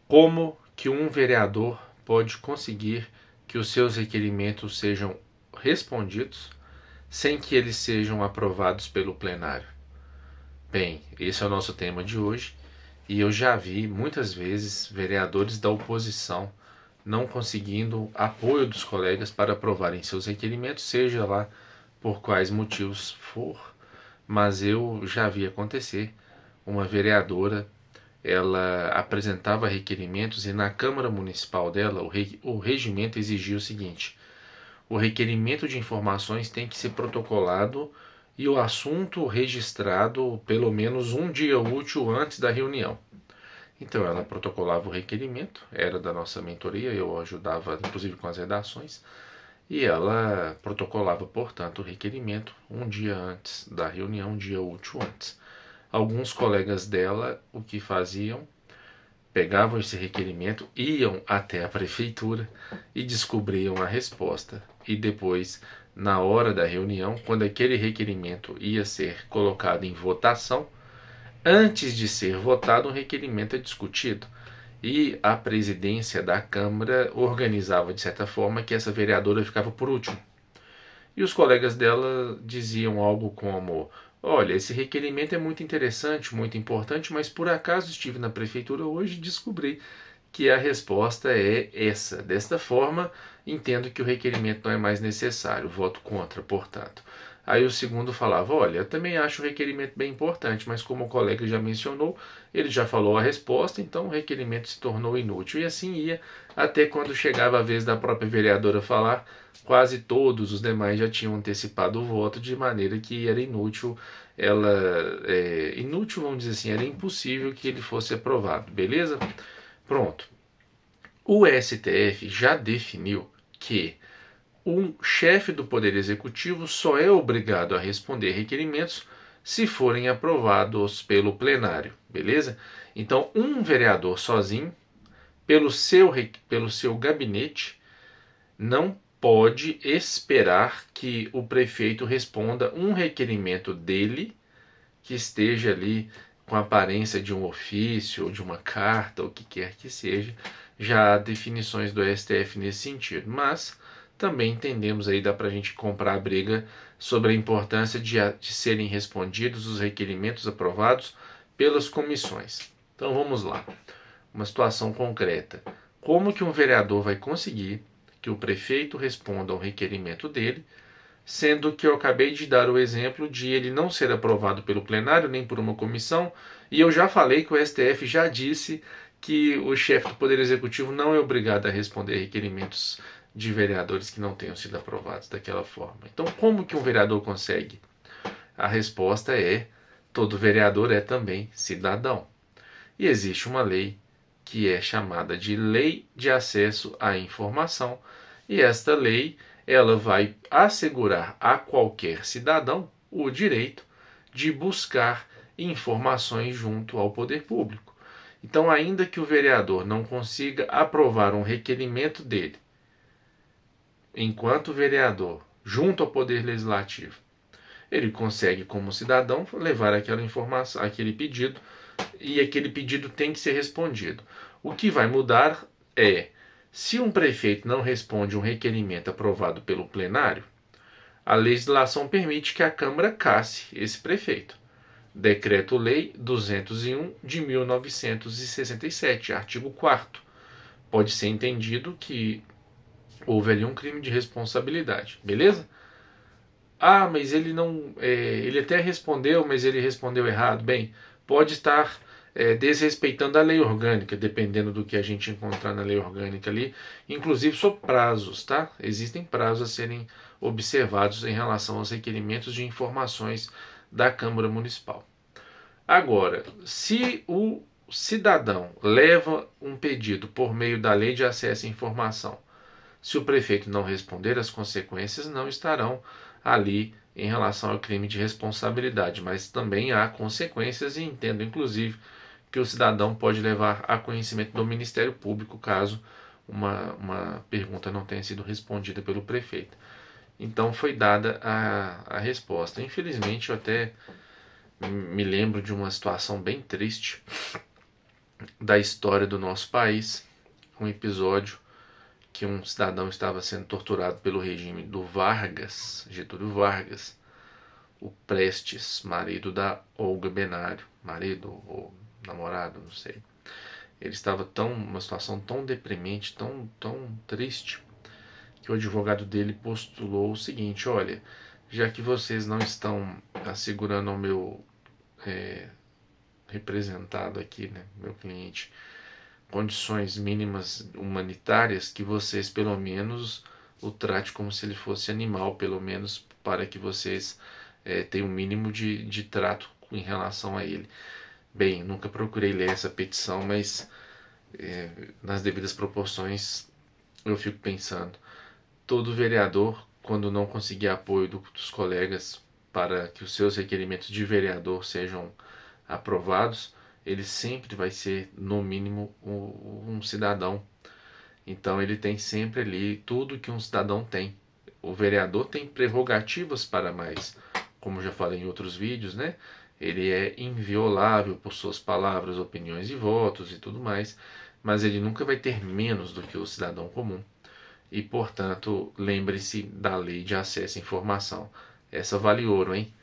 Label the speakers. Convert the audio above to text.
Speaker 1: Como que um vereador pode conseguir que os seus requerimentos sejam respondidos sem que eles sejam aprovados pelo plenário? Bem, esse é o nosso tema de hoje e eu já vi muitas vezes vereadores da oposição não conseguindo apoio dos colegas para aprovarem seus requerimentos, seja lá por quais motivos for, mas eu já vi acontecer uma vereadora, ela apresentava requerimentos e na Câmara Municipal dela o regimento exigia o seguinte: o requerimento de informações tem que ser protocolado e o assunto registrado pelo menos um dia útil antes da reunião. Então ela protocolava o requerimento, era da nossa mentoria, eu ajudava inclusive com as redações, e ela protocolava, portanto, o requerimento um dia antes da reunião, um dia útil antes. Alguns colegas dela o que faziam? Pegavam esse requerimento, iam até a prefeitura e descobriam a resposta. E depois, na hora da reunião, quando aquele requerimento ia ser colocado em votação, antes de ser votado, o requerimento é discutido. E a presidência da Câmara organizava de certa forma que essa vereadora ficava por último. E os colegas dela diziam algo como: olha, esse requerimento é muito interessante, muito importante, mas por acaso estive na prefeitura hoje e descobri que a resposta é essa. Desta forma, entendo que o requerimento não é mais necessário, voto contra, portanto. Aí o segundo falava: olha, eu também acho o requerimento bem importante, mas como o colega já mencionou, ele já falou a resposta, então o requerimento se tornou inútil. E assim ia, até quando chegava a vez da própria vereadora falar, quase todos os demais já tinham antecipado o voto, de maneira que era inútil, inútil, vamos dizer assim, era impossível que ele fosse aprovado, beleza? Pronto. O STF já definiu que um chefe do Poder Executivo só é obrigado a responder requerimentos se forem aprovados pelo plenário, beleza? Então, um vereador sozinho, pelo seu gabinete, não pode esperar que o prefeito responda um requerimento dele que esteja ali com a aparência de um ofício ou de uma carta, ou o que quer que seja. Já há definições do STF nesse sentido, mas também entendemos aí, dá para a gente comprar a briga sobre a importância de serem respondidos os requerimentos aprovados pelas comissões. Então vamos lá, uma situação concreta. Como que um vereador vai conseguir que o prefeito responda ao requerimento dele, sendo que eu acabei de dar o exemplo de ele não ser aprovado pelo plenário nem por uma comissão, e eu já falei que o STF já disse que o chefe do Poder Executivo não é obrigado a responder requerimentos de vereadores que não tenham sido aprovados daquela forma. Então, como que um vereador consegue? A resposta é: todo vereador é também cidadão. E existe uma lei que é chamada de Lei de Acesso à Informação, e esta lei ela vai assegurar a qualquer cidadão o direito de buscar informações junto ao poder público. Então, ainda que o vereador não consiga aprovar um requerimento dele, enquanto vereador, junto ao poder legislativo, ele consegue, como cidadão, levar aquela informação, aquele pedido, e aquele pedido tem que ser respondido. O que vai mudar é: se um prefeito não responde um requerimento aprovado pelo plenário, a legislação permite que a Câmara casse esse prefeito. Decreto-Lei 201 de 1967, artigo 4º. Pode ser entendido que houve ali um crime de responsabilidade, beleza? Ah, mas ele não. Ele até respondeu, mas ele respondeu errado. Bem, pode estar desrespeitando a lei orgânica, dependendo do que a gente encontrar na lei orgânica ali, inclusive sobre prazos, tá? Existem prazos a serem observados em relação aos requerimentos de informações da Câmara Municipal. Agora, se o cidadão leva um pedido por meio da Lei de Acesso à Informação, se o prefeito não responder, as consequências não estarão ali em relação ao crime de responsabilidade, mas também há consequências, e entendo inclusive que o cidadão pode levar a conhecimento do Ministério Público caso uma pergunta não tenha sido respondida pelo prefeito. Então foi dada a resposta. Infelizmente eu até me lembro de uma situação bem triste da história do nosso país, um episódio que um cidadão estava sendo torturado pelo regime do Vargas, Getúlio Vargas, o Prestes, marido da Olga Benário, marido ou namorado, não sei. Ele estava numa situação tão deprimente, tão triste, que o advogado dele postulou o seguinte: olha, já que vocês não estão assegurando ao meu representado aqui, né, meu cliente, condições mínimas humanitárias, que vocês pelo menos o trate como se ele fosse animal, pelo menos para que vocês tenham um mínimo de trato em relação a ele. Bem, nunca procurei ler essa petição, mas nas devidas proporções eu fico pensando, todo vereador, quando não conseguir apoio dos colegas para que os seus requerimentos de vereador sejam aprovados, ele sempre vai ser, no mínimo, um cidadão. Então ele tem sempre ali tudo que um cidadão tem. O vereador tem prerrogativas para mais, como já falei em outros vídeos, né? Ele é inviolável por suas palavras, opiniões e votos e tudo mais, mas ele nunca vai ter menos do que o cidadão comum. E, portanto, lembre-se da lei de acesso à informação. Essa vale ouro, hein?